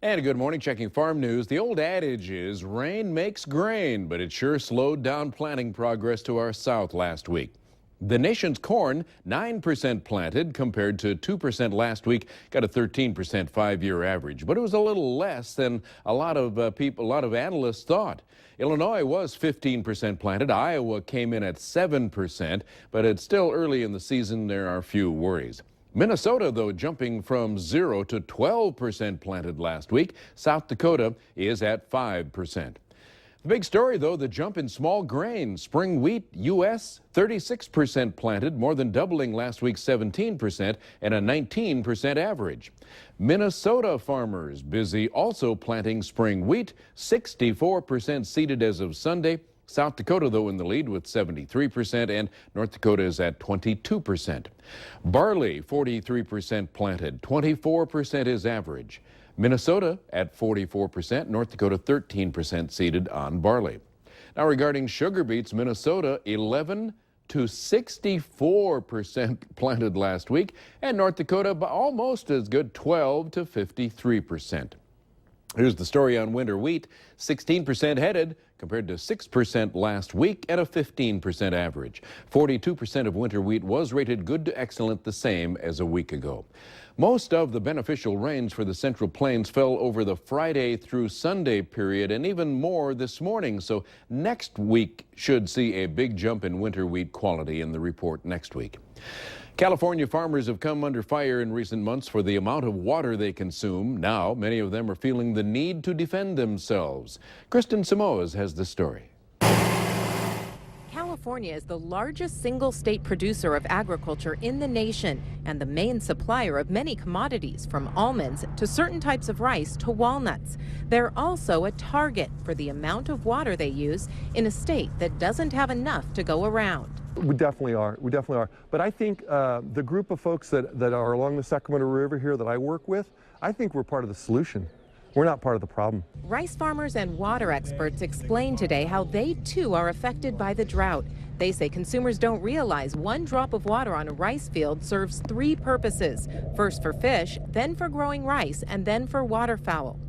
And good morning, checking farm news. The old adage is rain makes grain, but it sure slowed down planting progress to our south last week. The nation's corn, 9% planted compared to 2% last week, got a 13% five-year average, but it was a little less than a lot of analysts thought. Illinois was 15% planted. Iowa came in at 7%, but it's still early in the season. There are few worries. Minnesota, though, jumping from 0 to 12% planted last week. South Dakota is at 5%. The big story, though, the jump in small grain. Spring wheat, U.S., 36% planted, more than doubling last week's 17% and a 19% average. Minnesota farmers busy also planting spring wheat, 64% seeded as of Sunday. South Dakota, though, in the lead with 73%, and North Dakota is at 22%. Barley, 43% planted, 24% is average. Minnesota at 44%, North Dakota 13% seeded on barley. Now regarding sugar beets, Minnesota 11 to 64% planted last week, and North Dakota almost as good, 12 to 53%. Here's the story on winter wheat, 16% headed compared to 6% last week at a 15% average. 42% of winter wheat was rated good to excellent, the same as a week ago. Most of the beneficial rains for the Central Plains fell over the Friday through Sunday period, and even more this morning. So next week should see a big jump in winter wheat quality in the report next week. California farmers have come under fire in recent months for the amount of water they consume. Now, many of them are feeling the need to defend themselves. Kristen Samoas has the story. California is the largest single state producer of agriculture in the nation and the main supplier of many commodities, from almonds to certain types of rice to walnuts. They're also a target for the amount of water they use in a state that doesn't have enough to go around. We definitely are. We definitely are. But I think the group of folks that are along the Sacramento River here that I work with, I think we're part of the solution. We're not part of the problem. Rice farmers and water experts explain today how they too are affected by the drought. They say consumers don't realize one drop of water on a rice field serves three purposes. First for fish, then for growing rice, and then for waterfowl.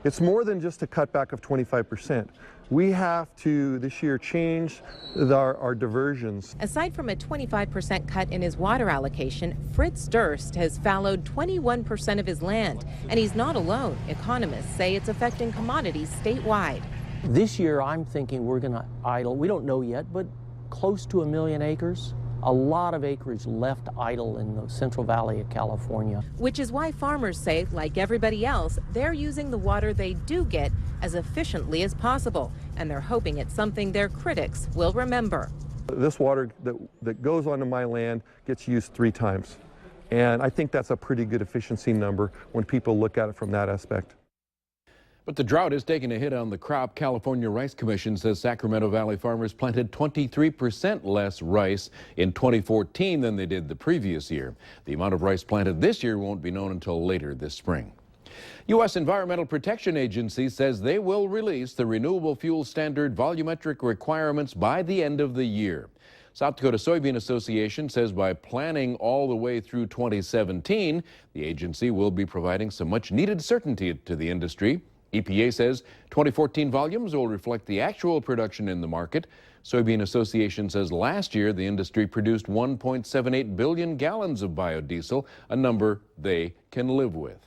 It's more than just a cutback of 25%. We have to, this year, change our diversions. Aside from a 25% cut in his water allocation, Fritz Durst has fallowed 21% of his land. And he's not alone. Economists say it's affecting commodities statewide. This year, I'm thinking we're going to idle, we don't know yet, but close to 1 million acres. A lot of acreage left idle in the Central Valley of California. Which is why farmers say, like everybody else, they're using the water they do get as efficiently as possible. And they're hoping it's something their critics will remember. This water that goes onto my land gets used 3 times. And I think that's a pretty good efficiency number when people look at it from that aspect. But the drought is taking a hit on the crop. California Rice Commission says Sacramento Valley farmers planted 23% less rice in 2014 than they did the previous year. The amount of rice planted this year won't be known until later this spring. U.S. Environmental Protection Agency says they will release the Renewable Fuel Standard volumetric requirements by the end of the year. South Dakota Soybean Association says by planning all the way through 2017, the agency will be providing some much-needed certainty to the industry. EPA says 2014 volumes will reflect the actual production in the market. Soybean Association says last year the industry produced 1.78 billion gallons of biodiesel, a number they can live with.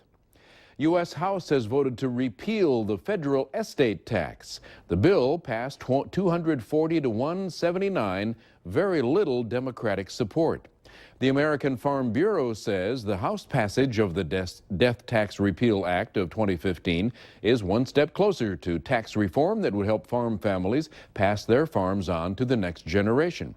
U.S. House has voted to repeal the federal estate tax. The bill passed 240 to 179, very little Democratic support. The American Farm Bureau says the House passage of the Death Tax Repeal Act of 2015 is one step closer to tax reform that would help farm families pass their farms on to the next generation.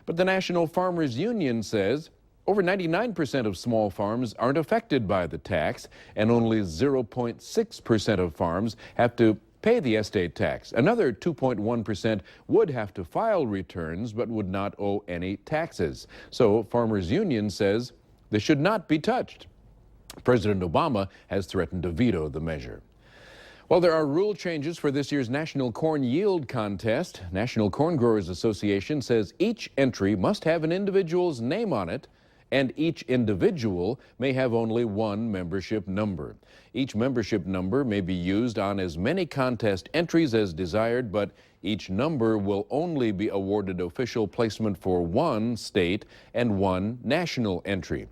But the National Farmers Union says over 99% of small farms aren't affected by the tax, and only 0.6% of farms have to pay the estate tax. Another 2.1% would have to file returns but would not owe any taxes. So Farmers Union says they should not be touched. President Obama has threatened to veto the measure. Well, there are rule changes for this year's National Corn Yield Contest. National Corn Growers Association says each entry must have an individual's name on it and each individual may have only one membership number. Each membership number may be used on as many contest entries as desired, but each number will only be awarded official placement for one state and one national entry.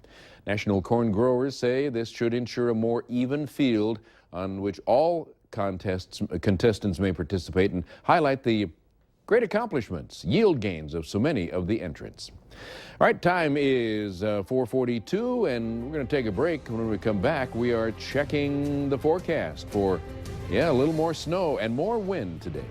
National corn growers say this should ensure a more even field on which all contestants may participate and highlight the great accomplishments, yield gains of so many of the entrants. All right, time is 4:42, and we're going to take a break. When we come back, we are checking the forecast for, a little more snow and more wind today.